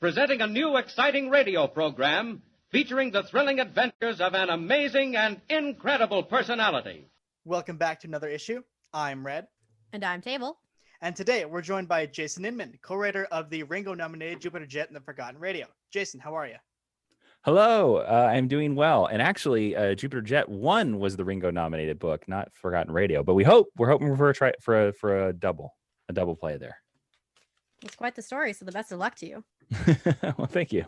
presenting a new exciting radio program featuring the thrilling adventures of an amazing and incredible personality. Welcome back to another issue. I'm Red. And I'm Table. And today we're joined by Jason Inman, co-writer of the Ringo Nominated Jupiter Jet and the Forgotten Radio. Jason, how are you? Hello, I'm doing well. And actually, Jupiter Jet 1 was the Ringo Nominated book, not Forgotten Radio. But we're hoping for a double play there. It's quite the story, so the best of luck to you. Well, thank you.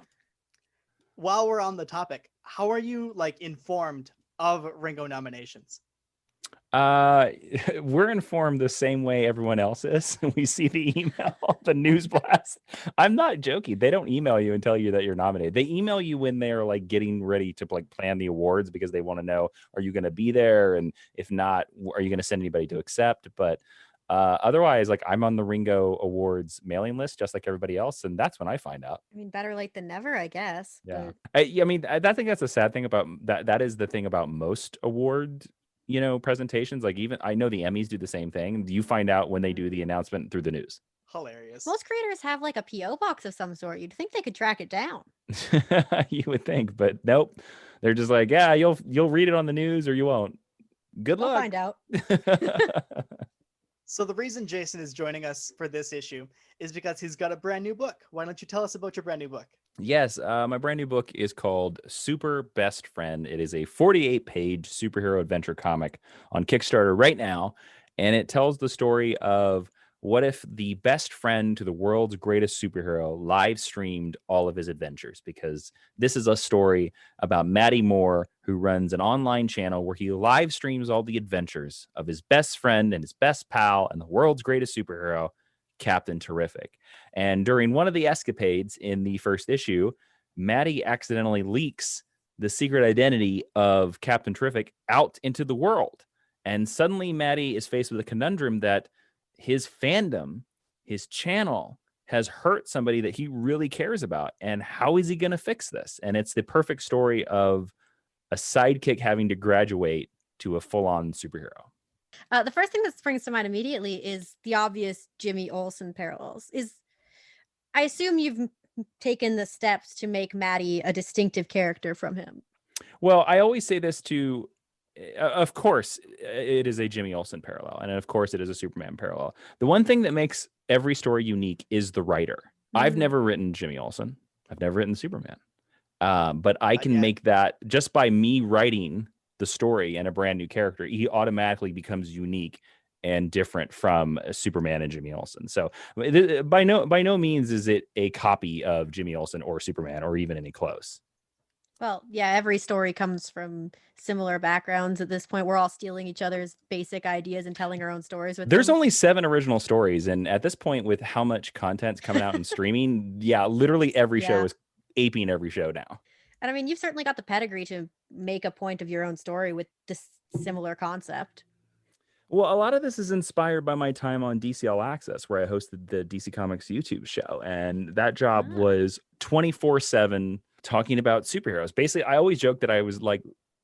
While we're on the topic, how are you informed of Ringo nominations? We're informed the same way everyone else is. We see the email, the news blast. I'm not joking. They don't email you and tell you that you're nominated. They email you when they're getting ready to plan the awards because they want to know, are you going to be there? And if not, are you going to send anybody to accept? But otherwise, I'm on the Ringo Awards mailing list, just like everybody else. And that's when I find out. I mean, better late than never, I guess. Yeah. But... I think that's a sad thing about that. That is the thing about most award presentations. Even I know the Emmys do the same thing. You find out when they do the announcement through the news. Hilarious. Most creators have a PO box of some sort. You'd think they could track it down. You would think, but nope. They're just yeah, you'll read it on the news or you won't. Good luck. We'll find out. So the reason Jason is joining us for this issue is because he's got a brand new book. Why don't you tell us about your brand new book? Yes, my brand new book is called Super Best Friend. It is a 48-page superhero adventure comic on Kickstarter right now, and it tells the story of what if the best friend to the world's greatest superhero live streamed all of his adventures, because this is a story about Matty Moore, who runs an online channel where he live streams all the adventures of his best friend and his best pal and the world's greatest superhero, Captain Terrific. And during one of the escapades in the first issue, Matty accidentally leaks the secret identity of Captain Terrific out into the world. And suddenly Matty is faced with a conundrum that his fandom, his channel, has hurt somebody that he really cares about. And how is he going to fix this? And it's the perfect story of a sidekick having to graduate to a full-on superhero. The first thing that springs to mind immediately is the obvious Jimmy Olsen parallels. I assume you've taken the steps to make Matty a distinctive character from him. Well, I always say this to... Of course, it is a Jimmy Olsen parallel, and of course, it is a Superman parallel. The one thing that makes every story unique is the writer. Mm-hmm. I've never written Jimmy Olsen. I've never written Superman. But I can make that just by me writing the story and a brand new character. He automatically becomes unique and different from Superman and Jimmy Olsen. So by no means is it a copy of Jimmy Olsen or Superman or even any close. Well, yeah, every story comes from similar backgrounds. At this point, we're all stealing each other's basic ideas and telling our own stories with There's them. only 7 original stories, and at this point, with how much content's coming out and streaming, literally every show is aping every show now. And I mean, you've certainly got the pedigree to make a point of your own story with this similar concept. Well, a lot of this is inspired by my time on DC All Access, where I hosted the DC Comics YouTube show, and that job was 24/7 talking about superheroes. Basically, I always joke that I was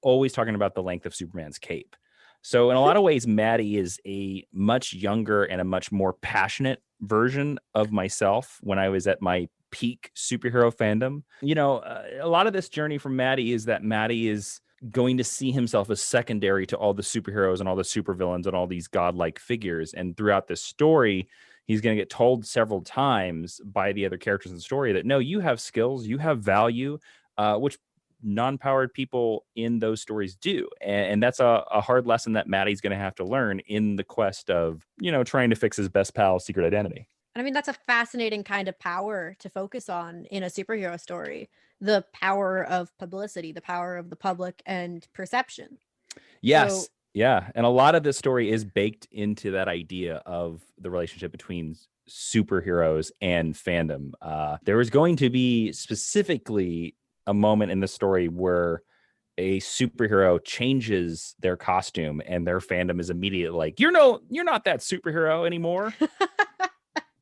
always talking about the length of Superman's cape. So in a lot of ways, Matty is a much younger and a much more passionate version of myself when I was at my peak superhero fandom. A lot of this journey from Matty is that Matty is going to see himself as secondary to all the superheroes and all the supervillains and all these godlike figures. And throughout this story, he's going to get told several times by the other characters in the story that, no, you have skills, you have value, which non-powered people in those stories do. And that's a hard lesson that Matty's going to have to learn in the quest of, trying to fix his best pal's secret identity. And I mean, that's a fascinating kind of power to focus on in a superhero story. The power of publicity, the power of the public and perception. Yes. Yeah. And a lot of this story is baked into that idea of the relationship between superheroes and fandom. There is going to be specifically a moment in the story where a superhero changes their costume and their fandom is immediately like, you're not that superhero anymore.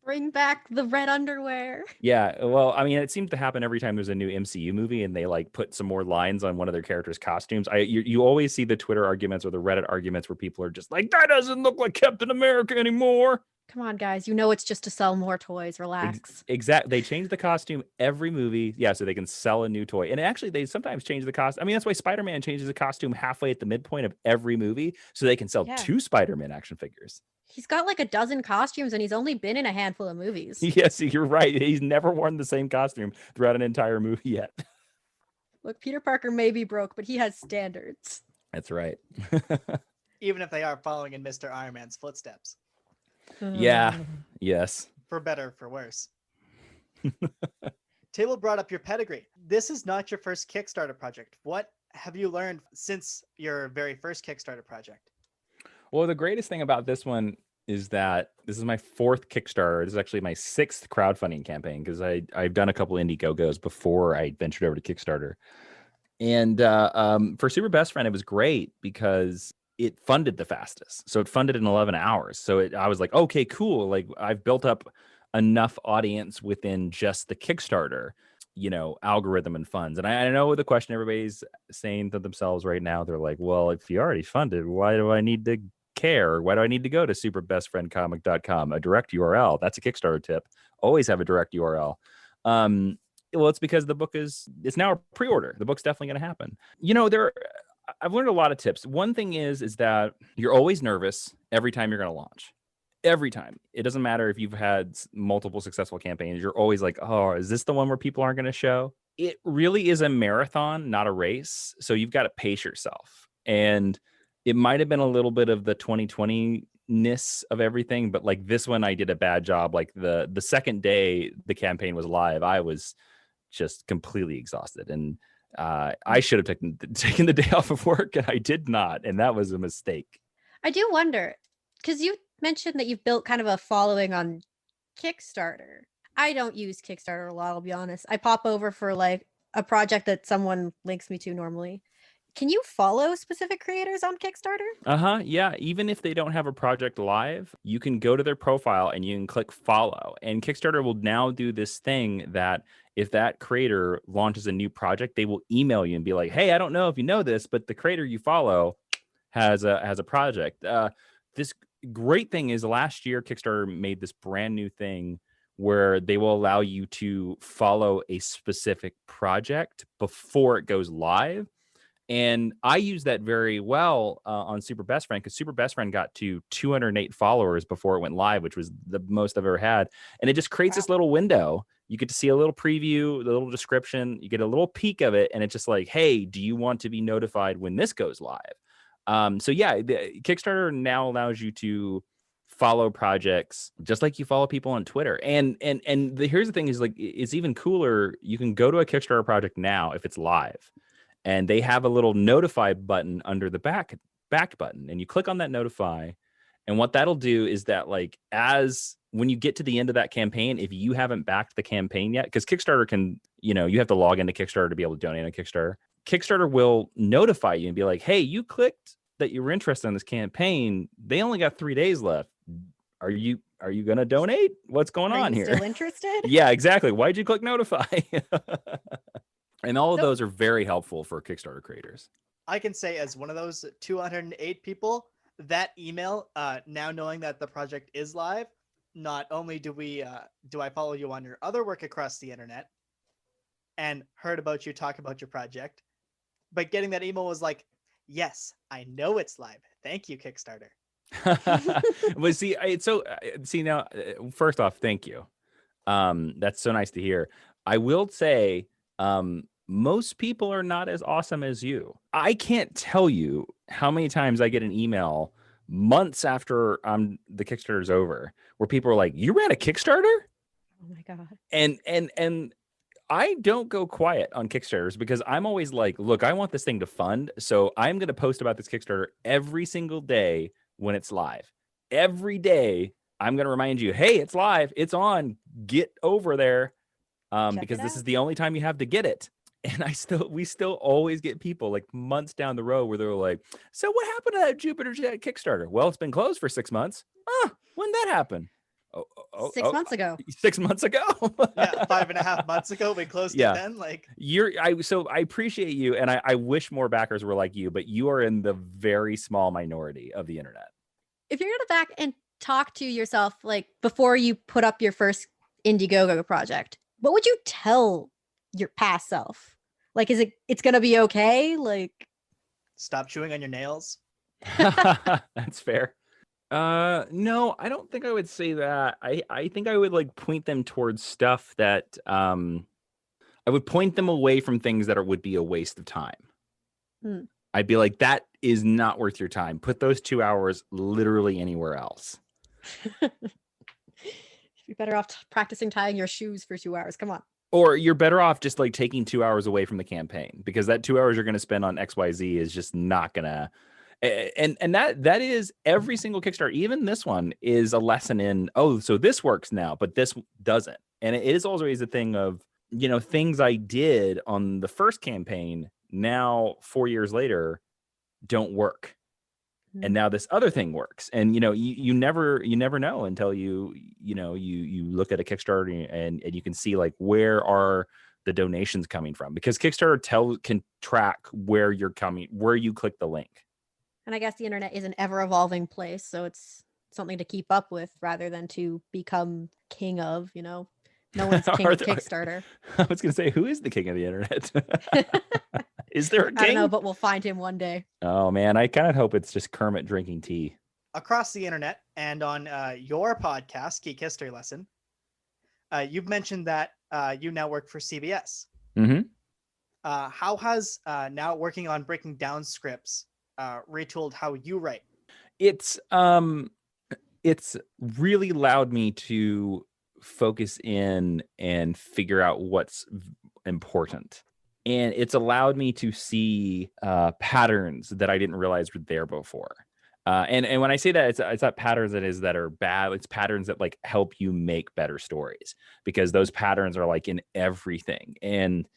Bring back the red underwear. Yeah, well, I mean, it seems to happen every time there's a new MCU movie and they put some more lines on one of their characters' costumes. You always see the Twitter arguments or the Reddit arguments where people are just like, that doesn't look like Captain America anymore. Come on, guys. You know it's just to sell more toys. Relax. Exactly. They change the costume every movie. Yeah, so they can sell a new toy. And actually, they sometimes change the costume. I mean, that's why Spider-Man changes the costume halfway at the midpoint of every movie, so they can sell Yeah. 2 Spider-Man action figures. He's got like a dozen costumes and he's only been in a handful of movies. Yes, you're right. He's never worn the same costume throughout an entire movie yet. Look, Peter Parker may be broke, but he has standards. That's right. Even if they are following in Mr. Iron Man's footsteps. Yeah. Yes. For better or for worse. Table brought up your pedigree. This is not your first Kickstarter project. What have you learned since your very first Kickstarter project? Well, the greatest thing about this one is that this is my 4th Kickstarter. This is actually my 6th crowdfunding campaign because I've done a couple Indiegogo's before I ventured over to Kickstarter. And for Super Best Friend, it was great because it funded the fastest. So it funded in 11 hours. So I was like, okay, cool. Like I've built up enough audience within just the Kickstarter, algorithm and funds. And I know the question everybody's saying to themselves right now, they're like, well, if you already funded, why do I need to care? Why do I need to go to superbestfriendcomic.com, a direct URL? That's a Kickstarter tip. Always have a direct URL. Well, it's because the book it's now a pre-order. The book's definitely going to happen. I've learned a lot of tips. One thing is that you're always nervous every time you're going to launch. Every time. It doesn't matter if you've had multiple successful campaigns. You're always like, oh, is this the one where people aren't going to show? It really is a marathon, not a race. So you've got to pace yourself. And it might have been a little bit of the 2020-ness of everything, but like this one, I did a bad job. Like the second day the campaign was live, I was just completely exhausted. And I should have taken the day off of work, and I did not. And that was a mistake. I do wonder, because you mentioned that you've built kind of a following on Kickstarter. I don't use Kickstarter a lot, I'll be honest. I pop over for like a project that someone links me to normally. Can you follow specific creators on Kickstarter? Yeah. Even if they don't have a project live, you can go to their profile and you can click follow. And Kickstarter will now do this thing that if that creator launches a new project, they will email you and be like, hey, I don't know if you know this, but the creator you follow has a project. This great thing is last year, Kickstarter made this brand new thing where they will allow you to follow a specific project before it goes live. And I use that very well on Super Best Friend because Super Best Friend got to 208 followers before it went live, which was the most I've ever had. And it just creates this little window. You get to see a little preview, the little description. You get a little peek of it. And it's just like, hey, do you want to be notified when this goes live? So yeah, the Kickstarter now allows you to follow projects just like you follow people on Twitter. And here's the thing is like, it's even cooler. You can go to a Kickstarter project now if it's live. And they have a little notify button under the back button. And you click on that notify. And what that'll do is that like when you get to the end of that campaign, if you haven't backed the campaign yet, because Kickstarter can, you have to log into Kickstarter to be able to donate on Kickstarter. Kickstarter will notify you and be like, hey, you clicked that you were interested in this campaign. They only got 3 days left. Are you going to donate? What's going on here? Still interested? Yeah, exactly. Why'd you click notify? And all of those are very helpful for Kickstarter creators. I can say as one of those 208 people, that email, now knowing that the project is live, not only do I follow you on your other work across the internet and heard about you talk about your project, but getting that email was like, yes, I know it's live. Thank you, Kickstarter. Well, see now, first off, thank you. That's so nice to hear. I will say, most people are not as awesome as you. I can't tell you how many times I get an email months after the Kickstarter's over where people are like, you ran a Kickstarter? Oh my God. And I don't go quiet on Kickstarters because I'm always like, look, I want this thing to fund. So I'm going to post about this Kickstarter every single day when it's live. Every day I'm going to remind you, hey, it's live. It's on. Get over there. Because this is the only time you have to get it. And we still always get people like months down the road where they're like, so what happened to that Jupiter Jet Kickstarter? Well, it's been closed for 6 months. When did that happen? 6 months ago. 6 months ago. Yeah, 5.5 months ago we closed it then. Like so I appreciate you, and I wish more backers were like you, but you are in the very small minority of the internet. If you're gonna back, and talk to yourself, like before you put up your first Indiegogo project, what would you tell your past self? Like, it's gonna be okay? Like, Stop chewing on your nails. That's fair. No, I don't think I would say that. I think I would like point them towards stuff that I would point them away from things that would be a waste of time. I'd be like, that is not worth your time. Put those 2 hours literally anywhere else. You're better off practicing tying your shoes for 2 hours. Come on. Or you're better off just like taking 2 hours away from the campaign, because that 2 hours you're going to spend on XYZ is just not gonna. And that is every single Kickstarter, even this one, is a lesson in, oh, so this works now, but this doesn't. And it is always a thing of, you know, things I did on the first campaign now 4 years later don't work. And now this other thing works. And, you know, you never know until you look at a Kickstarter and you can see like, where are the donations coming from? Because Kickstarter can track where you're coming, where you click the link. And I guess the internet is an ever evolving place, so it's something to keep up with rather than to become king of, you know. No one's king of Kickstarter. I was going to say, who is the king of the internet? Is there a king? I don't know, but we'll find him one day. Oh, man. I kind of hope it's just Kermit drinking tea. Across the internet and on your podcast, Geek History Lesson, you've mentioned that you now work for CBS. Mm-hmm. How has now working on breaking down scripts retooled how you write? It's really allowed me to focus in and figure out what's important. And it's allowed me to see patterns that I didn't realize were there before. And when I say that, it's not patterns that are bad. It's patterns that like help you make better stories, because those patterns are like in everything. And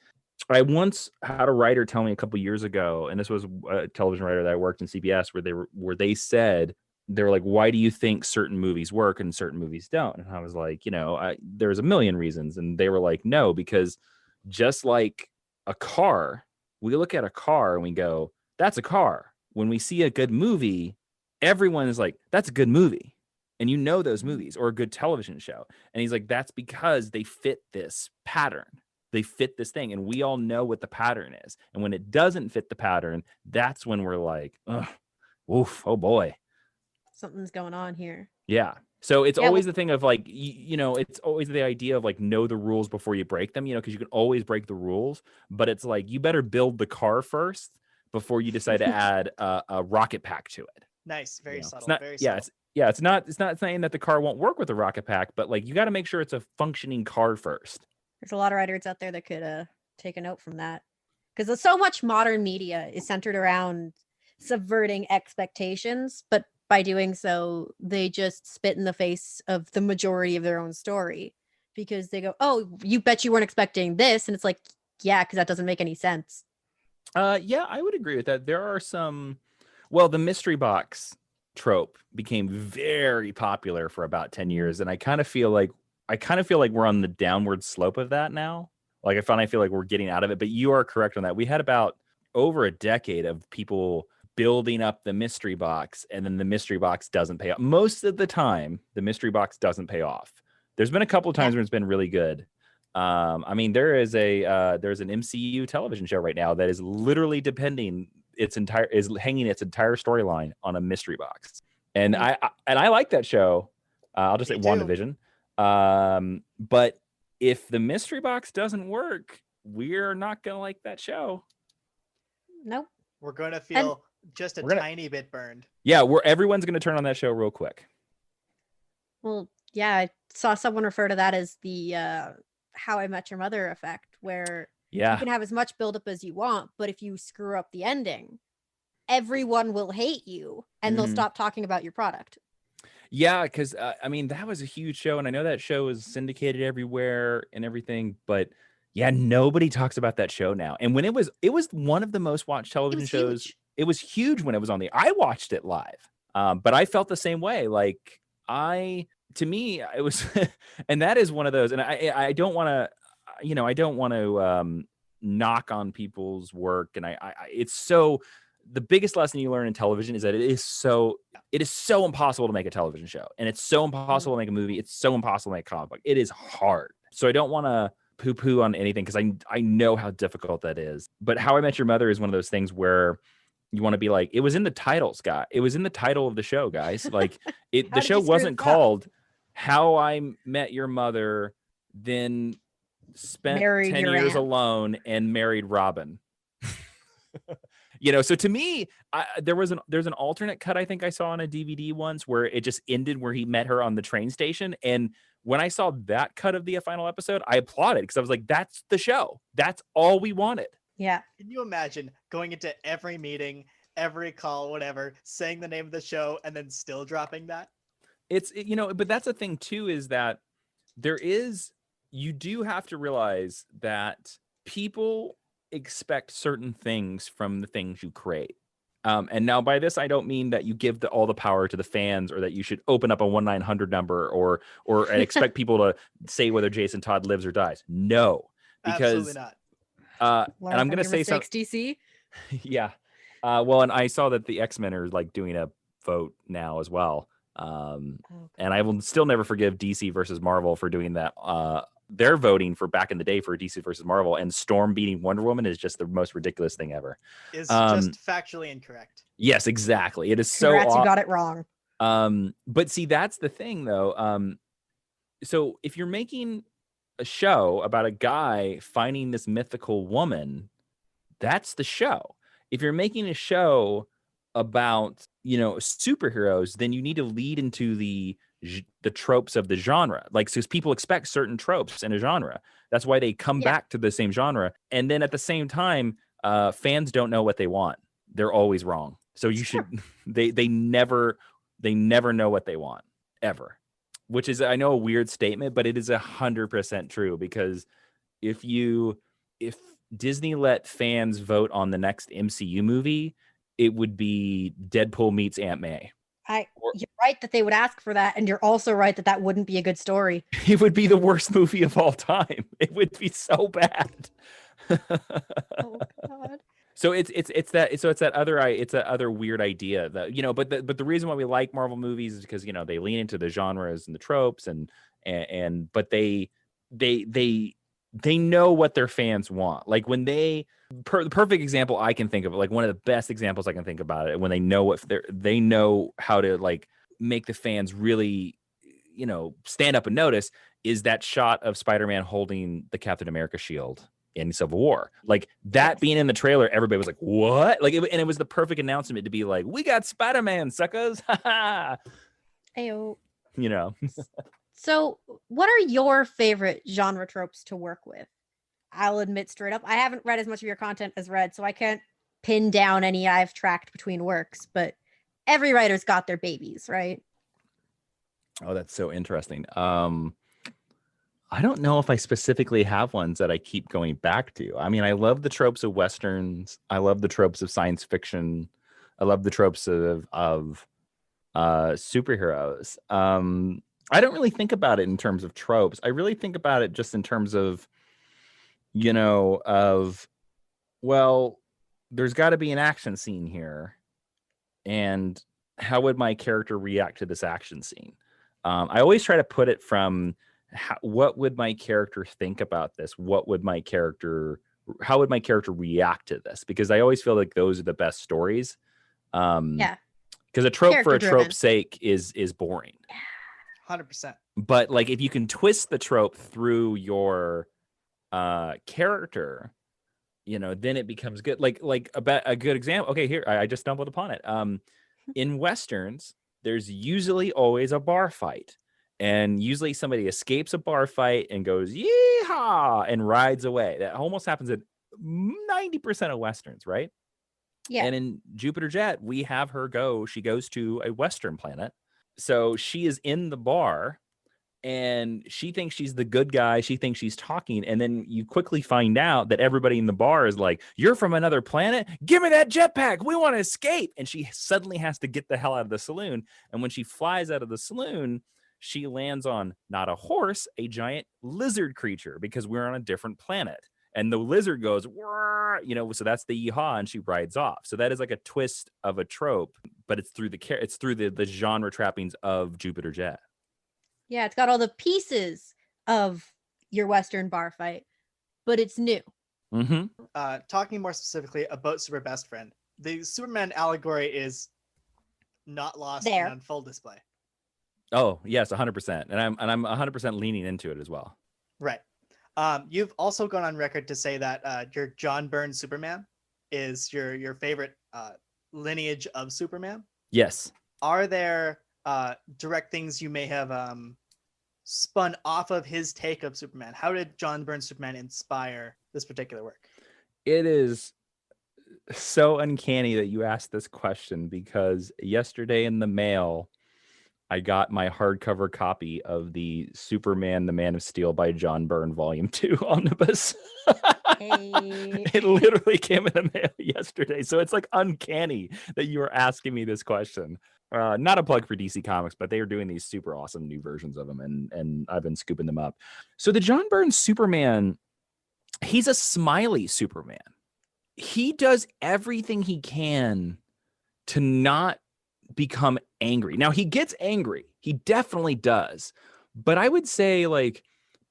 I once had a writer tell me a couple years ago, and this was a television writer that I worked in CBS, where they said, they were like, why do you think certain movies work and certain movies don't? And I was like, you know, there's a million reasons. And they were like, no, because just like a car, we look at a car and we go, that's a car. When we see a good movie, everyone is like, that's a good movie. And you know those movies, or a good television show. And he's like, that's because they fit this pattern. They fit this thing. And we all know what the pattern is. And when it doesn't fit the pattern, that's when we're like, oof, oh boy. Something's going on here. Yeah. So it's always the thing of like, you know, it's always the idea of like, know the rules before you break them, you know, because you can always break the rules. But it's like, you better build the car first before you decide to add a rocket pack to it. Nice. Very subtle. It's not, very subtle. It's not saying that the car won't work with a rocket pack, but like, you got to make sure it's a functioning car first. There's a lot of writers out there that could take a note from that, because so much modern media is centered around subverting expectations, but by doing so, they just spit in the face of the majority of their own story, because they go, oh, you bet you weren't expecting this. And it's like, yeah, because that doesn't make any sense. Yeah, I would agree with that. There are some, well, the mystery box trope became very popular for about 10 years. And I kind of feel like we're on the downward slope of that now. Like I feel like we're getting out of it, but you are correct on that. We had about over a decade of people building up the mystery box, and then the mystery box doesn't pay off. Most of the time, the mystery box doesn't pay off. There's been a couple of times where it's been really good. I mean, there's an MCU television show right now that is literally hanging its entire storyline on a mystery box. And I like that show. I'll just say WandaVision. But if the mystery box doesn't work, we're not gonna like that show. Nope. We're gonna feel just a tiny bit burned. Yeah, everyone's gonna turn on that show real quick. Well, yeah, I saw someone refer to that as the How I Met Your Mother effect, where you can have as much buildup as you want, but if you screw up the ending, everyone will hate you and they'll stop talking about your product. Yeah, because I mean, that was a huge show, and I know that show is syndicated everywhere and everything, but yeah, nobody talks about that show now. And when it was one of the most watched television shows. Huge. It was huge when it was on I watched it live, but I felt the same way. Like to me, it was, and that is one of those. And I don't want to, knock on people's work, and it's so the biggest lesson you learn in television is that it is so impossible to make a television show, and it's so impossible to make a movie. It's so impossible to make a comic book. It is hard. So I don't want to poo-poo on anything because I know how difficult that is. But How I Met Your Mother is one of those things where you want to be like, it was in the titles, guy. It was in the title of the show, guys. Like the show wasn't called How I Met Your Mother, then spent Married 10 your years aunt. alone and married Robin. You know, so to me, there's an alternate cut I think I saw on a DVD once where it just ended where he met her on the train station. And when I saw that cut of the final episode, I applauded because I was like, that's the show. That's all we wanted. Yeah. Can you imagine going into every meeting, every call, whatever, saying the name of the show and then still dropping that? You know, but that's the thing too, is that you do have to realize that people expect certain things from the things you create. And now by this, I don't mean that you give all the power to the fans or that you should open up a 1-900 number or expect people to say whether Jason Todd lives or dies. No, because absolutely not. And I'm going to say something. DC. Yeah. Well, and I saw that the X-Men are like doing a vote now as well. And I will still never forgive DC versus Marvel for doing that. They're voting for back in the day for DC versus Marvel, and Storm beating Wonder Woman is just the most ridiculous thing ever. Is just factually incorrect. Yes, exactly. It is Congrats, so you got it wrong. But see, that's the thing though. So if you're making a show about a guy finding this mythical woman, that's the show. If you're making a show about, you know, superheroes, then you need to lead into the tropes of the genre. Like, so people expect certain tropes in a genre. That's why they come back to the same genre. And then at the same time, fans don't know what they want. They're always wrong. So you should, they never know what they want ever, which is, I know, a weird statement, but it is 100% true, because if Disney let fans vote on the next MCU movie, it would be Deadpool meets Aunt May. You're right that they would ask for that, and you're also right that wouldn't be a good story. It would be the worst movie of all time. It would be so bad. Oh God. So it's that other weird idea that, you know, but the reason why we like Marvel movies is because, you know, they lean into the genres and the tropes but they know what their fans want. Like when the perfect example I can think of, like one of the best examples I can think about it, when they know how to like make the fans really, you know, stand up and notice, is that shot of Spider-Man holding the Captain America shield in Civil War. Like that being in the trailer, everybody was like, what? Like, and it was the perfect announcement to be like, we got Spider-Man, suckers. Ayo. You know. So what are your favorite genre tropes to work with? I'll admit straight up, I haven't read as much of your content as Red, so I can't pin down any I've tracked between works, but every writer's got their babies, right? Oh, that's so interesting. I don't know if I specifically have ones that I keep going back to. I mean, I love the tropes of Westerns. I love the tropes of science fiction. I love the tropes of superheroes. I don't really think about it in terms of tropes. I really think about it just in terms of, you know, well, there's got to be an action scene here. And how would my character react to this action scene? I always try to put it from, what would my character think about this? How would my character react to this? Because I always feel like those are the best stories. Yeah. Because a trope Character for a driven. trope's sake is boring. 100%. But like, if you can twist the trope through your character, you know, then it becomes good. Like a good example. Okay, here, I just stumbled upon it. In Westerns, there's usually always a bar fight. And usually somebody escapes a bar fight and goes, yeehaw, and rides away. That almost happens at 90% of Westerns, right? Yeah. And in Jupiter Jet, we have her she goes to a Western planet. So she is in the bar and she thinks she's the good guy. She thinks she's talking. And then you quickly find out that everybody in the bar is like, you're from another planet? Give me that jetpack. We want to escape. And she suddenly has to get the hell out of the saloon. And when she flies out of the saloon, she lands on not a horse, a giant lizard creature, because we're on a different planet. and the lizard goes, "Wah," so that's the yeehaw, and she rides off. So that is like a twist of a trope, but it's through the genre trappings of Jupiter Jet. Yeah, it's got all the pieces of your Western bar fight, but it's new. Mm-hmm. Talking more specifically about Super Best Friend, the Superman allegory is not lost There. and on full display. Oh yes, 100%, and I'm 100% leaning into it as well. Right. You've also gone on record to say that your John Byrne Superman is your favorite lineage of Superman. Yes. Are there direct things you may have spun off of his take of Superman? How did John Byrne Superman inspire this particular work? It is so uncanny that you asked this question, because yesterday in the mail, I got my hardcover copy of the Superman, the Man of Steel by John Byrne Volume 2 omnibus. Hey. It literally came in the mail yesterday. So it's like uncanny that you are asking me this question. Not a plug for DC Comics, but they are doing these super awesome new versions of them, and I've been scooping them up. So the John Byrne Superman, he's a smiley Superman. He does everything he can to not become angry. Now he gets angry. He definitely does. But I would say like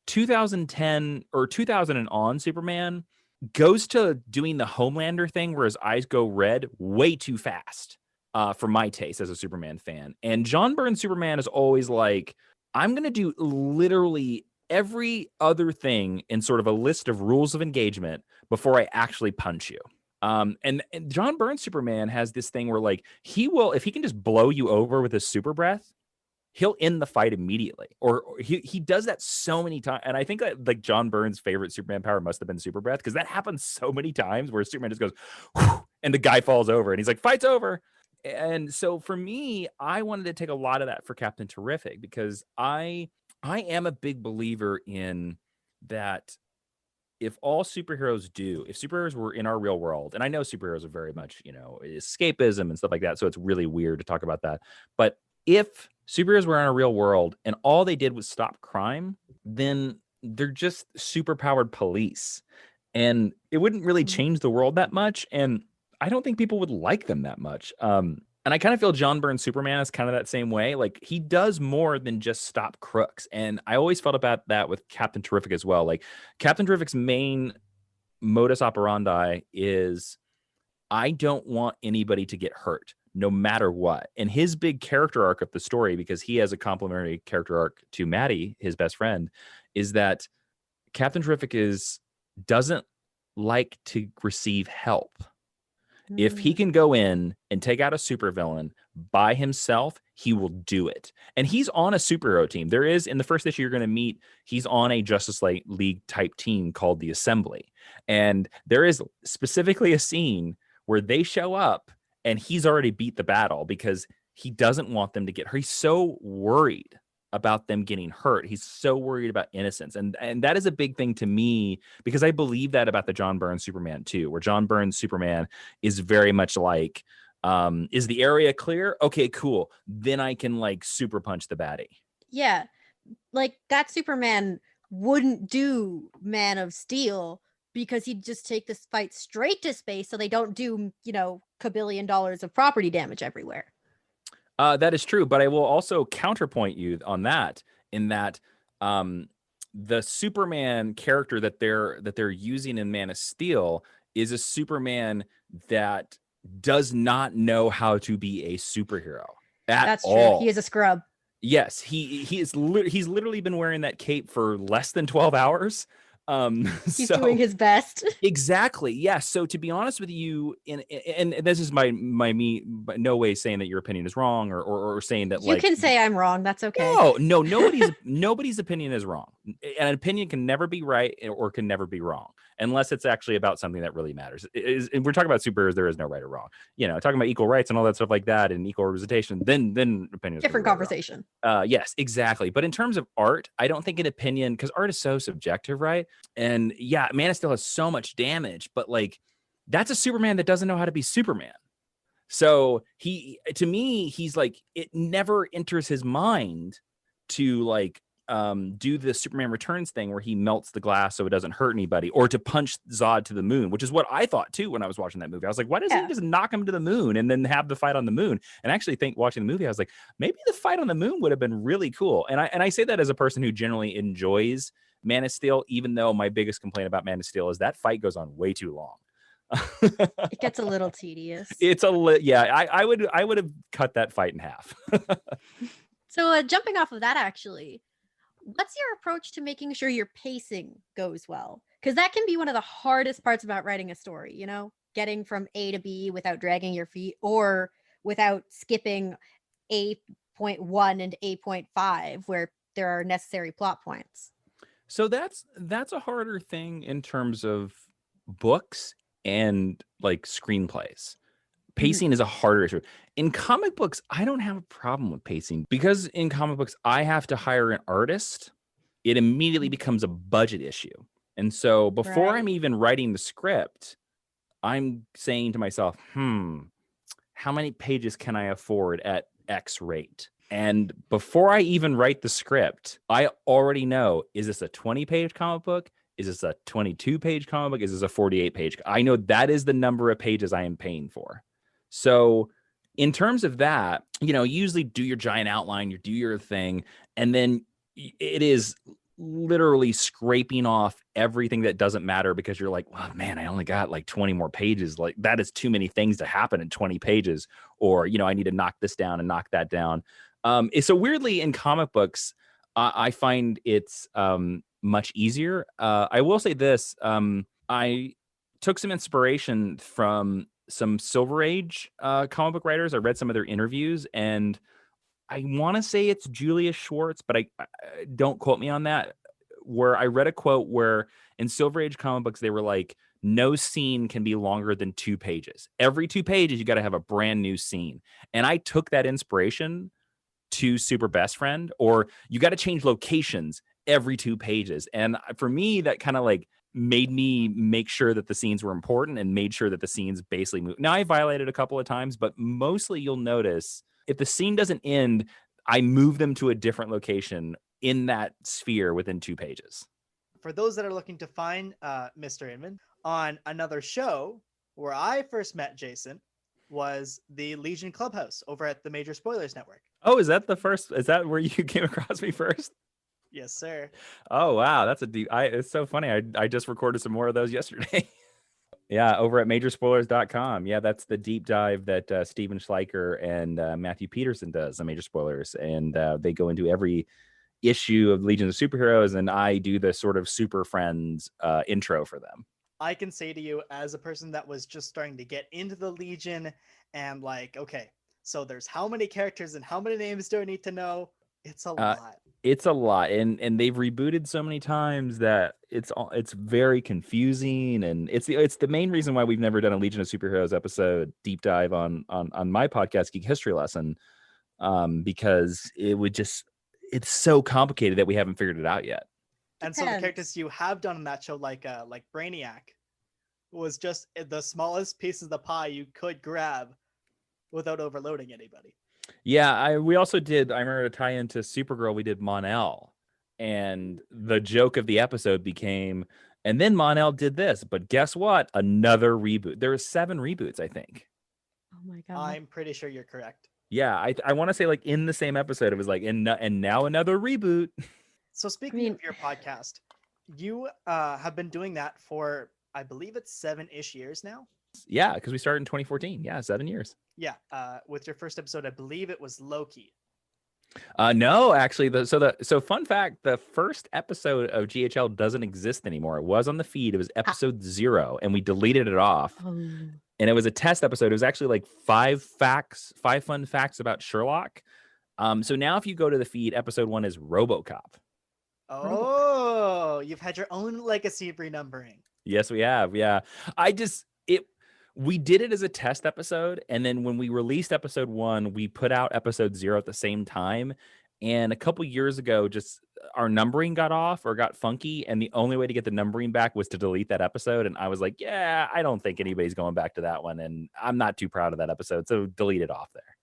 2010 or 2000 and on Superman goes to doing the Homelander thing where his eyes go red way too fast for my taste as a Superman fan. And John Byrne Superman is always like, I'm going to do literally every other thing in sort of a list of rules of engagement before I actually punch you. And John Byrne Superman has this thing where like he will, if he can just blow you over with his super breath, he'll end the fight immediately. Or he does that so many times. And I think that like John Byrne's favorite Superman power must have been super breath, because that happens so many times where Superman just goes, whew, and the guy falls over and he's like, fight's over. And so for me, I wanted to take a lot of that for Captain Terrific, because I am a big believer in that. If all superheroes if superheroes were in our real world, and I know superheroes are very much, escapism and stuff like that, so it's really weird to talk about that. But if superheroes were in our real world and all they did was stop crime, then they're just superpowered police. And it wouldn't really change the world that much. And I don't think people would like them that much. And I kind of feel John Byrne Superman is kind of that same way. Like he does more than just stop crooks. And I always felt about that with Captain Terrific as well. Like Captain Terrific's main modus operandi is, I don't want anybody to get hurt no matter what. And his big character arc of the story, because he has a complementary character arc to Maddie, his best friend, is that Captain Terrific doesn't like to receive help. If he can go in and take out a supervillain by himself, he will do it. And he's on a superhero team. There is, in the first issue you're going to meet, he's on a Justice League type team called the Assembly. And there is specifically a scene where they show up and he's already beat the battle because he doesn't want them to get hurt. He's so worried about them getting hurt. He's so worried about innocence. And that is a big thing to me, because I believe that about the John Byrne Superman too, where John Byrne Superman is very much like, is the area clear? Okay, cool. Then I can like super punch the baddie. Yeah. Like that Superman wouldn't do Man of Steel because he'd just take this fight straight to space so they don't do, $1 billion of property damage everywhere. That is true, but I will also counterpoint you on that, in that the Superman character that they're using in Man of Steel is a Superman that does not know how to be a superhero at That's all. True. He is a scrub. Yes, he's literally been wearing that cape for less than 12 hours. He's doing his best. Exactly. Yeah. So to be honest with you, and this is my no way saying that your opinion is wrong or saying that you can say I'm wrong. That's okay. No, nobody's opinion is wrong. An opinion can never be right or can never be wrong unless it's actually about something that really matters. If we're talking about superheroes, there is no right or wrong. Talking about equal rights and all that stuff like that and equal representation, then opinions different conversation. Yes, exactly. But in terms of art, I don't think an opinion, because art is so subjective, right? And yeah, Man of Steel has so much damage, but like that's a Superman that doesn't know how to be Superman. So to me, he's like, it never enters his mind to like do the Superman Returns thing where he melts the glass so it doesn't hurt anybody, or to punch Zod to the moon, which is what I thought too when I was watching that movie. I was like, why doesn't he just knock him to the moon and then have the fight on the moon? And I actually think watching the movie, I was like, maybe the fight on the moon would have been really cool. And I say that as a person who generally enjoys Man of Steel, even though my biggest complaint about Man of Steel is that fight goes on way too long. It gets a little tedious. I would have cut that fight in half. So jumping off of that, actually, what's your approach to making sure your pacing goes well? Because that can be one of the hardest parts about writing a story, you know, getting from A to B without dragging your feet or without skipping A.1 and A.5 where there are necessary plot points. So that's a harder thing in terms of books and like screenplays. Pacing is a harder issue. In comic books, I don't have a problem with pacing because in comic books, I have to hire an artist. It immediately becomes a budget issue. And so before I'm even writing the script, I'm saying to myself, how many pages can I afford at X rate? And before I even write the script, I already know, is this a 20-page comic book? Is this a 22-page comic book? Is this a 48-page? I know that is the number of pages I am paying for. So in terms of that, you know, usually do your giant outline, you do your thing, and then it is literally scraping off everything that doesn't matter because you're like, well, man, I only got like 20 more pages. Like that is too many things to happen in 20 pages. Or, you know, I need to knock this down and knock that down. So weirdly in comic books, I find it's much easier. I will say this. I took some inspiration from some Silver Age comic book writers. I read some of their interviews, and I want to say it's Julius Schwartz, but I don't quote me on that, where I read a quote where in Silver Age comic books, they were like, no scene can be longer than 2 pages. Every 2 pages, you got to have a brand new scene. And I took that inspiration to Super Best Friend, or you got to change locations every 2 pages. And for me, that kind of like made me make sure that the scenes were important and made sure that the scenes basically move. Now I violated a couple of times, but mostly you'll notice if the scene doesn't end, I move them to a different location in that sphere within 2 pages. For those that are looking to find Mr. Inman, on another show where I first met Jason was the Legion Clubhouse over at the Major Spoilers Network. Oh, is that where you came across me first? Yes, sir. Oh, wow. That's it's so funny. I just recorded some more of those yesterday. Yeah, over at majorspoilers.com. Yeah, that's the deep dive that Steven Schleicher and Matthew Peterson does on Major Spoilers. And they go into every issue of Legion of Superheroes, and I do the sort of Super Friends intro for them. I can say to you, as a person that was just starting to get into the Legion and like, okay, so there's how many characters and how many names do I need to know? It's a lot. It's a lot, and they've rebooted so many times that it's very confusing, and it's the main reason why we've never done a Legion of Superheroes episode deep dive on my podcast Geek History Lesson, because it's so complicated that we haven't figured it out yet. And some of the characters you have done in that show, like Brainiac, was just the smallest piece of the pie you could grab without overloading anybody. Yeah, we also did, I remember to tie into Supergirl, we did Mon-El, and the joke of the episode became, and then Mon-El did this, but guess what? Another reboot. There were 7 reboots, I think. Oh my God. I'm pretty sure you're correct. Yeah, I want to say like in the same episode, it was like, and now another reboot. So speaking of your podcast, you have been doing that for, I believe it's 7-ish years now. Yeah, because we started in 2014. Yeah, 7 years. Yeah, with your first episode, I believe it was Loki. No, actually, so fun fact: the first episode of GHL doesn't exist anymore. It was on the feed. It was episode 0, and we deleted it off. Oh. And it was a test episode. It was actually like 5 fun facts about Sherlock. So now, if you go to the feed, episode 1 is RoboCop. Oh, you've had your own legacy renumbering. Yes, we have. Yeah, we did it as a test episode, and then when we released episode 1, we put out episode 0 at the same time. And a couple years ago, just our numbering got off or got funky, and the only way to get the numbering back was to delete that episode. And I was like, yeah, I don't think anybody's going back to that one, and I'm not too proud of that episode, so delete it off there.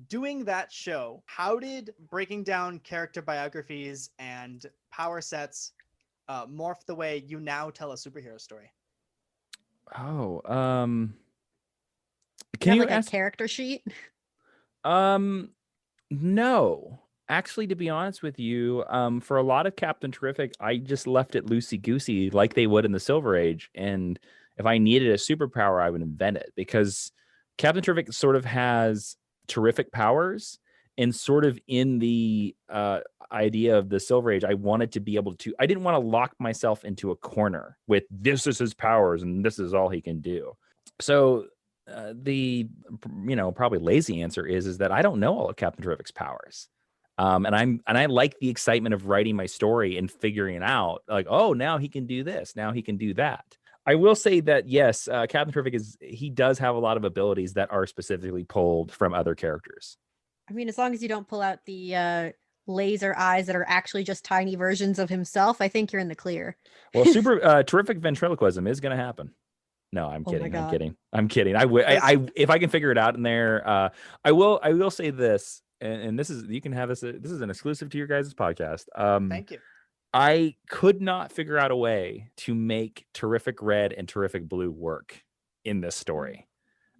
doing that show, how did breaking down character biographies and power sets morph the way you now tell a superhero story? Oh, You can have you like a ask? character sheet? No. Actually, to be honest with you, for a lot of Captain Terrific, I just left it loosey goosey like they would in the Silver Age. And if I needed a superpower, I would invent it because Captain Terrific sort of has terrific powers. And sort of in the idea of the Silver Age, I wanted to be able to, I didn't want to lock myself into a corner with this is his powers and this is all he can do. So the probably lazy answer is that I don't know all of Captain Terrific's powers. And I like the excitement of writing my story and figuring it out. Like, oh, now he can do this. Now he can do that. I will say that yes, Captain Terrific he does have a lot of abilities that are specifically pulled from other characters. I mean, as long as you don't pull out the laser eyes that are actually just tiny versions of himself, I think you're in the clear. Well, super terrific ventriloquism is going to happen. No, I'm Oh my kidding. I'm God. kidding. I'm kidding. I if I can figure it out in there, I will say this, and this is you can have this. This is an exclusive to your guys' podcast. Thank you. I could not figure out a way to make Terrific Red and Terrific Blue work in this story,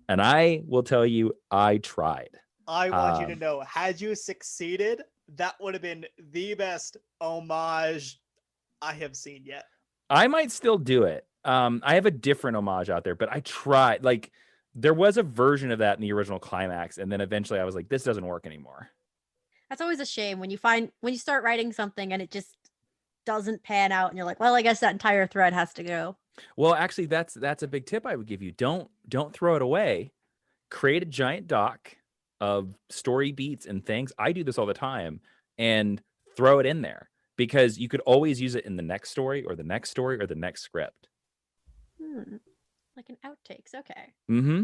and I will tell you, I tried. I want you to know, had you succeeded, that would have been the best homage I have seen yet. I might still do it. I have a different homage out there, but I tried. Like, there was a version of that in the original Climax, and then eventually I was like, this doesn't work anymore. That's always a shame when you start writing something and it just doesn't pan out, and you're like, well, I guess that entire thread has to go. Well, actually, that's a big tip I would give you. Don't throw it away. Create a giant doc of story beats and things. I do this all the time, and throw it in there because you could always use it in the next story or the next story or the next script. Like an outtakes. Okay. Mm-hmm.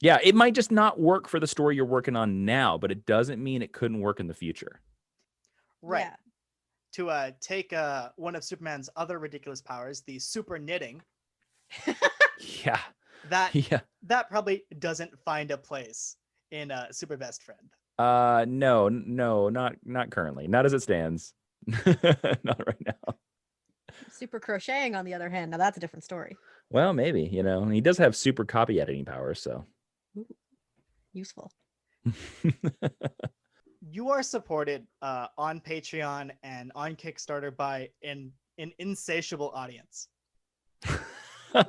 Yeah, it might just not work for the story you're working on now, but it doesn't mean it couldn't work in the future. Right. Yeah. To take one of Superman's other ridiculous powers, the super knitting. Yeah. That probably doesn't find a place in Super Best Friend. No, not currently. Not as it stands. Not right now. Super crocheting, on the other hand, now that's a different story. Well, maybe, he does have super copy editing powers, so. Ooh, useful. You are supported on Patreon and on Kickstarter by an insatiable audience.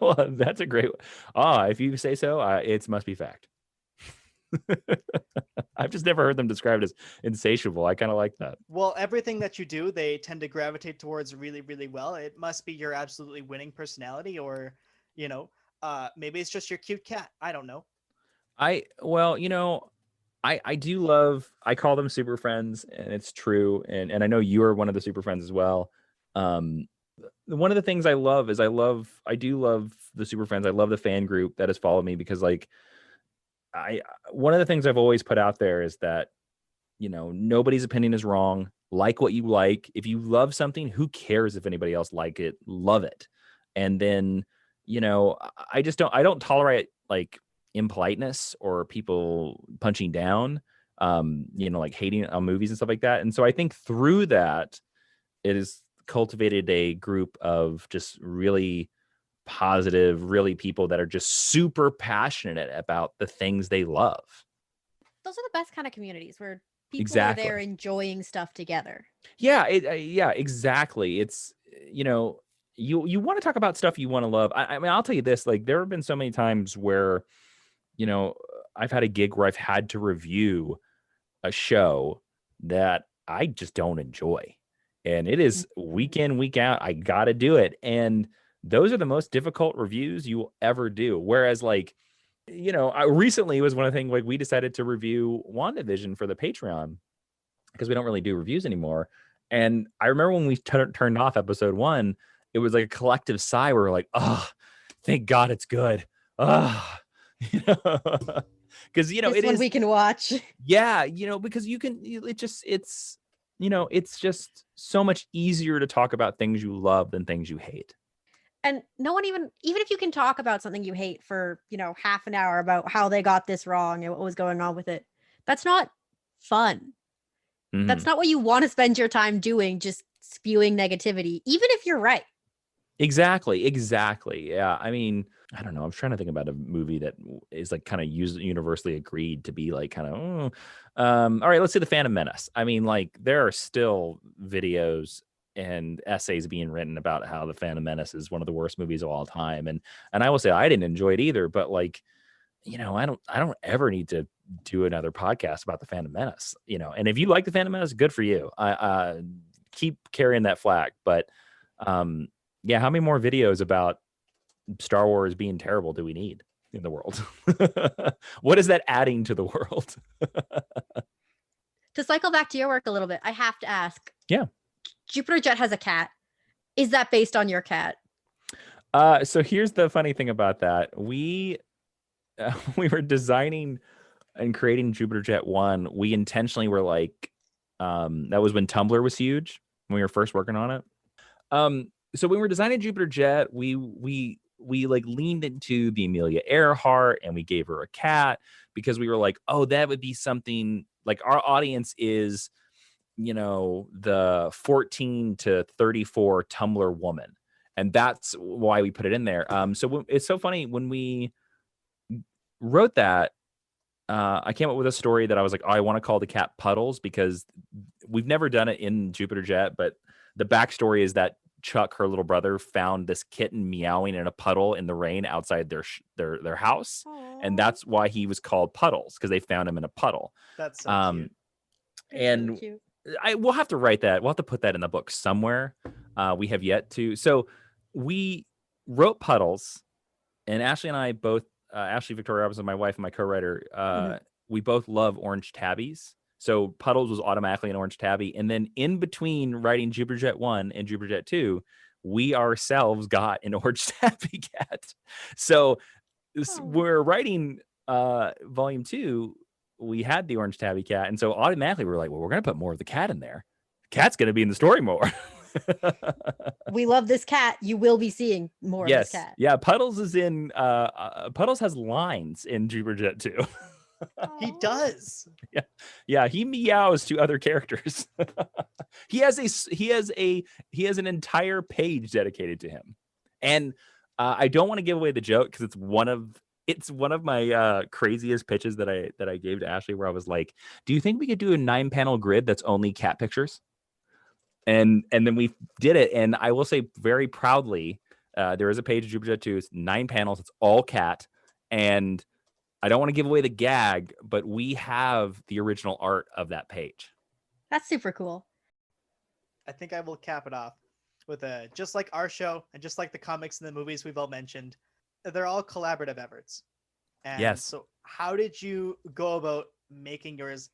Well, that's a great. If you say so, it must be fact. I've just never heard them described as insatiable. I kind of like that. Well, everything that you do, they tend to gravitate towards really, really well. It must be your absolutely winning personality, or, maybe it's just your cute cat. I don't know. I do love, I call them super friends, and it's true. And I know you are one of the super friends as well. One of the things I love is I do love the super friends. I love the fan group that has followed me because one of the things I've always put out there is that, nobody's opinion is wrong. Like what you like. If you love something, who cares if anybody else like it? Love it. And then, I don't tolerate like impoliteness or people punching down, like hating on movies and stuff like that. And so I think through that, it has cultivated a group of just really positive, really people that are just super passionate about the things they love. Those are the best kind of communities where people Exactly. are there enjoying stuff together. Yeah, exactly. It's, you want to talk about stuff you want to love. I mean, I'll tell you this, like there have been so many times where, I've had a gig where I've had to review a show that I just don't enjoy. And it is week in, week out. I got to do it. And those are the most difficult reviews you will ever do. Whereas recently was one of the things, like we decided to review WandaVision for the Patreon because we don't really do reviews anymore. And I remember when we turned off episode 1, it was like a collective sigh where we're like, oh, thank God it's good. Oh, because, This one we can watch. Yeah. Because you can, it's just so much easier to talk about things you love than things you hate. And no one even if you can talk about something you hate for, half an hour about how they got this wrong and what was going on with it, That's not fun. Mhm. That's not what you want to spend your time doing, just spewing negativity, even if you're right. Exactly. Yeah. I mean, I don't know. I'm trying to think about a movie that is like kind of universally agreed to be like kind of. All right, let's say the Phantom Menace. I mean, like there are still videos and essays being written about how the Phantom Menace is one of the worst movies of all time, and I will say I didn't enjoy it either. But like, I don't ever need to do another podcast about the Phantom Menace. And if you like the Phantom Menace, good for you. I keep carrying that flag, but yeah, how many more videos about Star Wars being terrible do we need in the world? What is that adding to the world? To cycle back to your work a little bit, I have to ask. Yeah. Jupiter Jet has a cat. Is that based on your cat? So here's the funny thing about that. We were designing and creating Jupiter Jet 1. We intentionally were like, that was when Tumblr was huge, when we were first working on it. So when we were designing Jupiter Jet, we like leaned into the Amelia Earhart and we gave her a cat because we were like, oh, that would be something like our audience is, the 14 to 34 Tumblr woman. And that's why we put it in there. So it's so funny when we wrote that, I came up with a story that I was like, oh, I want to call the cat Puddles because we've never done it in Jupiter Jet, but the backstory is that Chuck, her little brother, found this kitten meowing in a puddle in the rain outside their house. Aww. And that's why he was called Puddles, because they found him in a puddle. That's so cute. And really cute. we'll have to write that. We'll have to put that in the book somewhere. We have yet to. So we wrote Puddles, and Ashley and I both, Ashley Victoria Robinson, my wife and my co-writer, we both love orange tabbies. So Puddles was automatically an orange tabby. And then in between writing Jupiter Jet 1 and Jupiter Jet 2, we ourselves got an orange tabby cat. So we're writing volume 2, we had the orange tabby cat. And so automatically we're like, well, we're going to put more of the cat in there. The cat's going to be in the story more. We love this cat. You will be seeing more of this cat. Yeah, Puddles is in Puddles has lines in Jupiter Jet 2. He does. Yeah, he meows to other characters. he has an entire page dedicated to him. And I don't want to give away the joke because it's one of my craziest pitches that I gave to Ashley, where I was like, do you think we could do a 9-panel grid that's only cat pictures? And then we did it, and I will say very proudly, there is a page of Jupiter Jet 2. It's 9 panels. It's all cat, and I don't want to give away the gag, but we have the original art of that page. That's super cool. I think I will cap it off with just like our show and just like the comics and the movies we've all mentioned, they're all collaborative efforts. And yes. So how did you go about making yours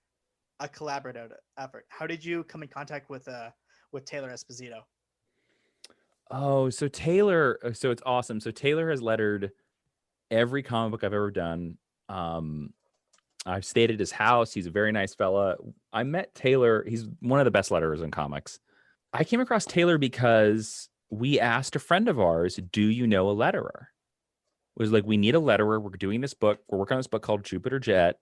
a collaborative effort? How did you come in contact with Taylor Esposito? Oh, so Taylor, so it's awesome. So Taylor has lettered every comic book I've ever done. I've stayed at his house. He's a very nice fella. I met Taylor. He's one of the best letterers in comics. I came across Taylor because we asked a friend of ours, do you know a letterer? It was like, we need a letterer. We're doing this book. We're working on this book called Jupiter Jet.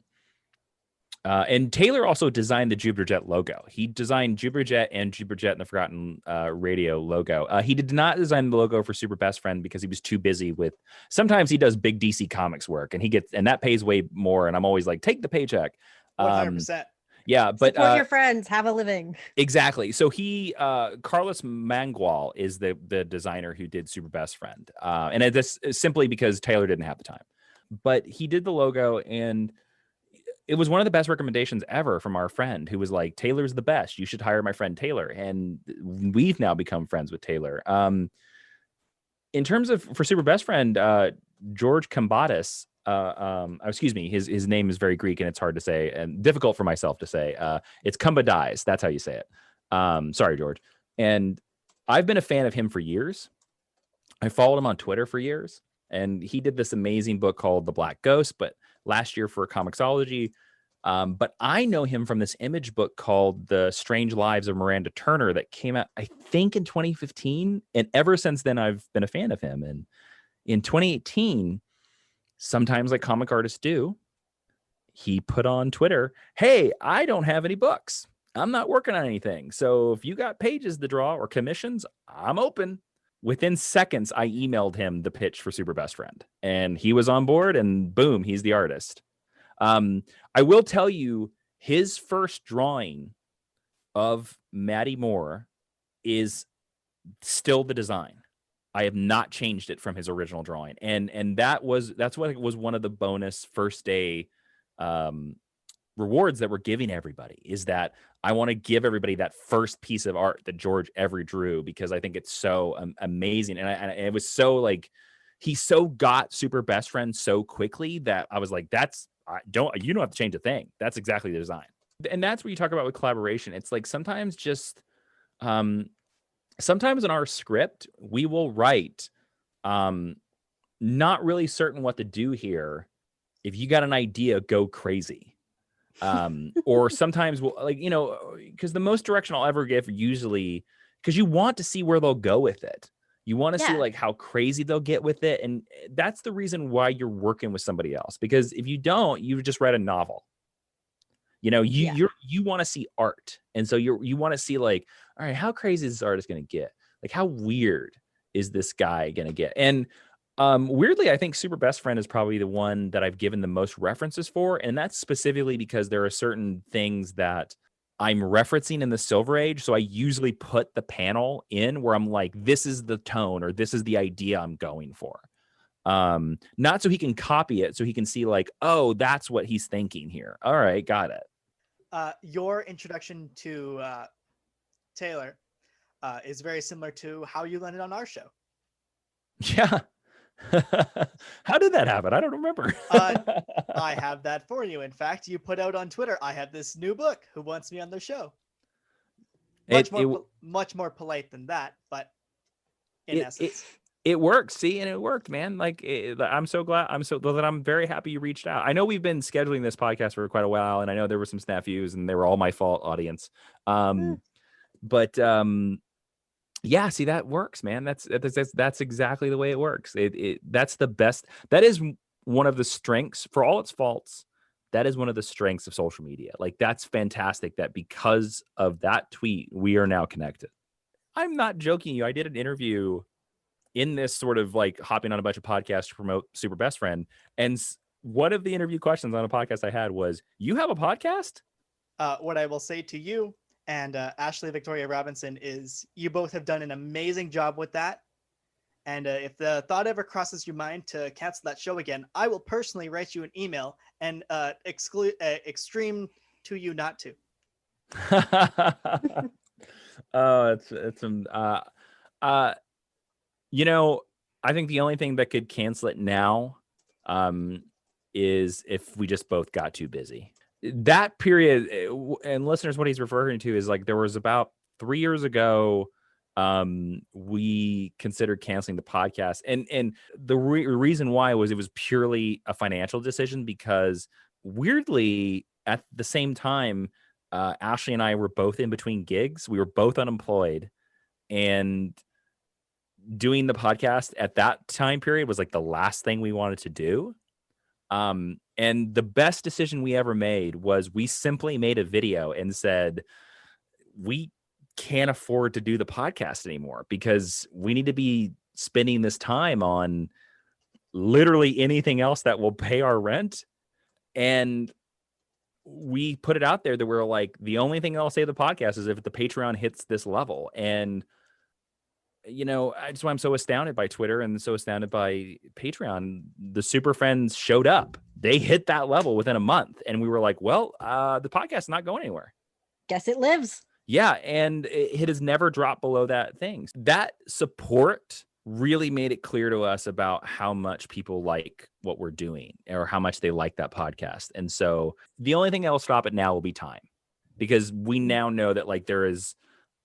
And Taylor also designed the Jupiter Jet logo. He designed Jupiter Jet and Jupiter Jet and the Forgotten Radio logo. He did not design the logo for Super Best Friend because he was too busy with. Sometimes he does big DC Comics work, and that pays way more. And I'm always like, take the paycheck. 100%. Yeah, but support your friends, have a living. Exactly. So Carlos Mangual is the designer who did Super Best Friend, and this is simply because Taylor didn't have the time. But he did the logo, and it was one of the best recommendations ever from our friend who was like, Taylor's the best. You should hire my friend Taylor. And we've now become friends with Taylor. In terms of for Super Best Friend, George Kambatis, excuse me, his name is very Greek and it's hard to say and difficult for myself to say. It's Kumbadais. That's how you say it. Sorry, George. And I've been a fan of him for years. I followed him on Twitter for years. And he did this amazing book called The Black Ghost, but last year for Comixology. But I know him from this image book called The Strange Lives of Miranda Turner that came out, I think, in 2015. And ever since then, I've been a fan of him. And in 2018, sometimes like comic artists do, he put on Twitter, hey, I don't have any books. I'm not working on anything. So if you got pages to draw or commissions, I'm open. Within seconds, I emailed him the pitch for Super Best Friend, and he was on board, and boom, he's the artist. I will tell you, his first drawing of Maddie Moore is still the design. I have not changed it from his original drawing. And that's what was one of the bonus first day rewards that we're giving everybody, is that I want to give everybody that first piece of art that George ever drew, because I think it's so amazing. And it was so like, he so got Super Best Friend so quickly that I was like, you don't have to change a thing. That's exactly the design. And that's what you talk about with collaboration. It's like sometimes in our script, we will write, not really certain what to do here. If you got an idea, go crazy. Or sometimes we'll, like, because the most direction I'll ever give usually, because you want to see where they'll go with it. You want to see like how crazy they'll get with it. And that's the reason why you're working with somebody else. Because if you don't, you just read a novel. You want to see art. And so you want to see like, all right, how crazy is this artist going to get? Like, how weird is this guy going to get? And weirdly, I think Super Best Friend is probably the one that I've given the most references for. And that's specifically because there are certain things that I'm referencing in the Silver Age. So I usually put the panel in where I'm like, this is the tone, or this is the idea I'm going for. Not so he can copy it, so he can see like, oh, that's what he's thinking here. All right, got it. Your introduction to Taylor is very similar to how you landed on our show. Yeah. How did that happen? I don't remember. I have that for you. In fact, you put out on Twitter, I have this new book. Who wants me on their show? Much more polite than that, but in essence. It works. See, and it worked, man. Like, I'm so glad. I'm very happy you reached out. I know we've been scheduling this podcast for quite a while, and I know there were some snafus, and they were all my fault, audience. But yeah, see, that works, man. That's exactly the way it works. That's the best. That is one of the strengths, for all its faults. That is one of the strengths of social media. Like, that's fantastic that because of that tweet, we are now connected. I'm not joking you. I did an interview in this sort of like hopping on a bunch of podcasts to promote Super Best Friend. And one of the interview questions on a podcast I had was, you have a podcast? What I will say to you and Ashley Victoria Robinson is, you both have done an amazing job with that. And if the thought ever crosses your mind to cancel that show again, I will personally write you an email and extreme to you not to. Oh, I think the only thing that could cancel it now is if we just both got too busy. That period, and listeners, what he's referring to is like, there was about 3 years ago, we considered canceling the podcast. And the reason why was it was purely a financial decision, because weirdly, at the same time, Ashley and I were both in between gigs. We were both unemployed, and doing the podcast at that time period was like the last thing we wanted to do. And the best decision we ever made was we simply made a video and said, we can't afford to do the podcast anymore because we need to be spending this time on literally anything else that will pay our rent. And we put it out there that we're like, the only thing I'll say to the podcast is if the Patreon hits this level. And that's why I'm so astounded by Twitter and so astounded by Patreon. The Super Friends showed up. They hit that level within a month. And we were like, well, the podcast is not going anywhere. Guess it lives. Yeah. And it has never dropped below that thing. That support really made it clear to us about how much people like what we're doing or how much they like that podcast. And so the only thing that will stop it now will be time, because we now know that like there is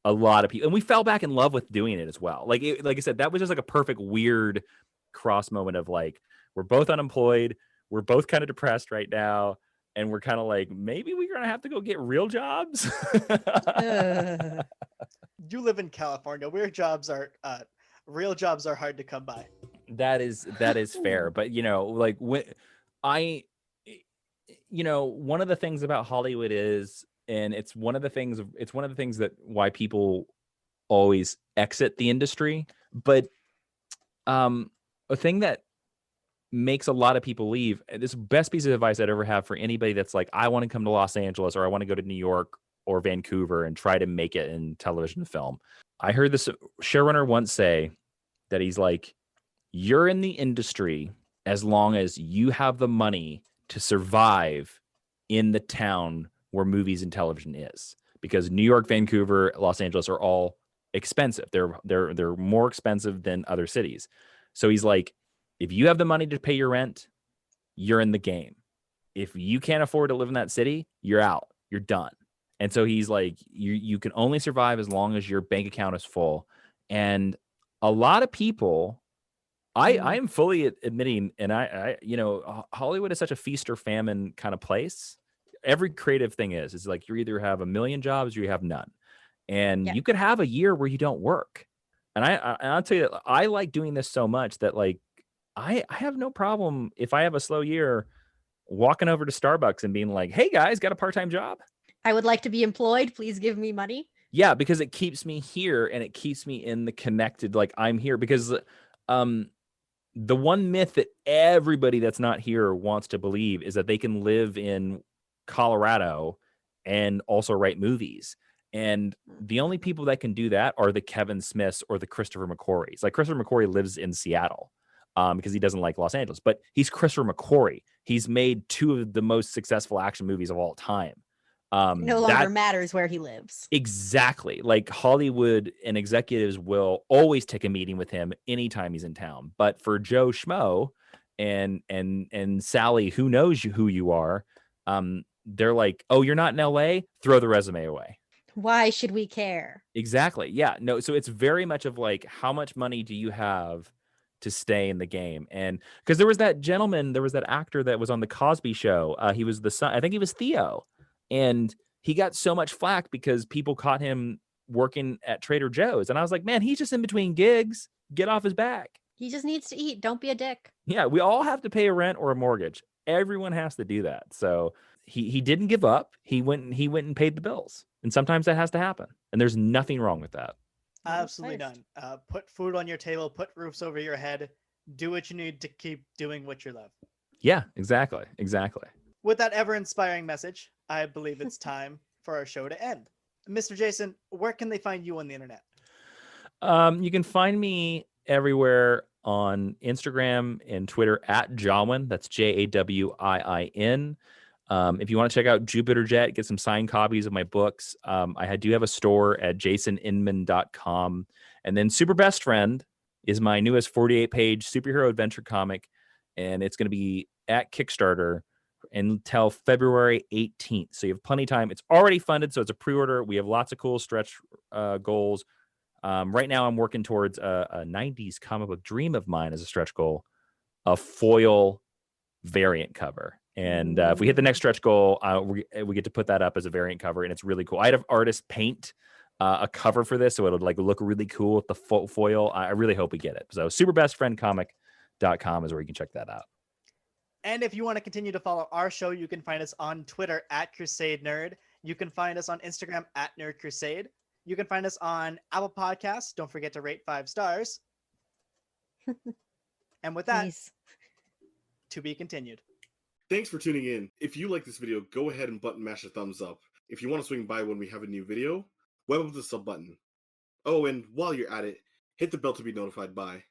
a lot of people, and we fell back in love with doing it as well. Like I said, that was just like a perfect weird cross moment of like, we're both unemployed, we're both kind of depressed right now, and we're kind of like, maybe we're gonna have to go get real jobs. You live in California, where real jobs are hard to come by. That is fair, but like when one of the things about Hollywood is, and it's one of the things that why people always exit the industry. But a thing that makes a lot of people leave, this best piece of advice I'd ever have for anybody that's like, I want to come to Los Angeles, or I want to go to New York or Vancouver and try to make it in television and film. I heard this showrunner once say that he's like, you're in the industry as long as you have the money to survive in the town where movies and television is, because New York, Vancouver, Los Angeles are all expensive. They're more expensive than other cities. So he's like, if you have the money to pay your rent, you're in the game. If you can't afford to live in that city, you're out. You're done. And so he's like, you can only survive as long as your bank account is full. And a lot of people, I am fully admitting, and I Hollywood is such a feast or famine kind of place. Every creative thing is. It's like you either have a million jobs or you have none. And you could have a year where you don't work. And I'll tell you that I like doing this so much that like I have no problem if I have a slow year walking over to Starbucks and being like, hey guys, got a part-time job? I would like to be employed. Please give me money. Yeah, because it keeps me here and it keeps me in the connected, like I'm here. Because the one myth that everybody that's not here wants to believe is that they can live in Colorado and also write movies. And the only people that can do that are the Kevin Smiths or the Christopher McQuarries. Like Christopher McQuarrie lives in Seattle because he doesn't like Los Angeles, but he's Christopher McQuarrie. He's made 2 of the most successful action movies of all time. No longer matters where he lives. Exactly. Like Hollywood and executives will always take a meeting with him anytime he's in town. But for Joe Schmo and Sally, who knows who you are, they're like, oh, you're not in LA? Throw the resume away. Why should we care? Exactly. Yeah. No. So it's very much of like, how much money do you have to stay in the game? And because there was that actor that was on the Cosby Show. He was the son. I think he was Theo. And he got so much flack because people caught him working at Trader Joe's. And I was like, man, he's just in between gigs. Get off his back. He just needs to eat. Don't be a dick. Yeah, we all have to pay a rent or a mortgage. Everyone has to do that. So he didn't give up. He went and paid the bills. And sometimes that has to happen. And there's nothing wrong with that. Absolutely none. Put food on your table, put roofs over your head, do what you need to keep doing what you love. Yeah, exactly. With that ever-inspiring message, I believe it's time for our show to end. Mr. Jason, where can they find you on the internet? You can find me everywhere on Instagram and Twitter at Jawin. That's Jawiin. If you want to check out Jupiter Jet, get some signed copies of my books. I do have a store at jasoninman.com. And then Super Best Friend is my newest 48-page superhero adventure comic. And it's going to be at Kickstarter until February 18th. So you have plenty of time. It's already funded, so it's a pre-order. We have lots of cool stretch goals. Right now I'm working towards a 90s comic book dream of mine as a stretch goal, a foil variant cover. And if we hit the next stretch goal, we get to put that up as a variant cover, and it's really cool. I'd have artists paint a cover for this, so it'll like look really cool with the foil. I really hope we get it. So superbestfriendcomic.com is where you can check that out. And if you want to continue to follow our show, you can find us on Twitter at Crusade Nerd. You can find us on Instagram at Nerd Crusade. You can find us on Apple Podcasts. Don't forget to rate 5 stars. And with that, to be continued. Thanks for tuning in. If you like this video, go ahead and button mash a thumbs up. If you want to swing by when we have a new video, web up the sub button. Oh, and while you're at it, hit the bell to be notified by.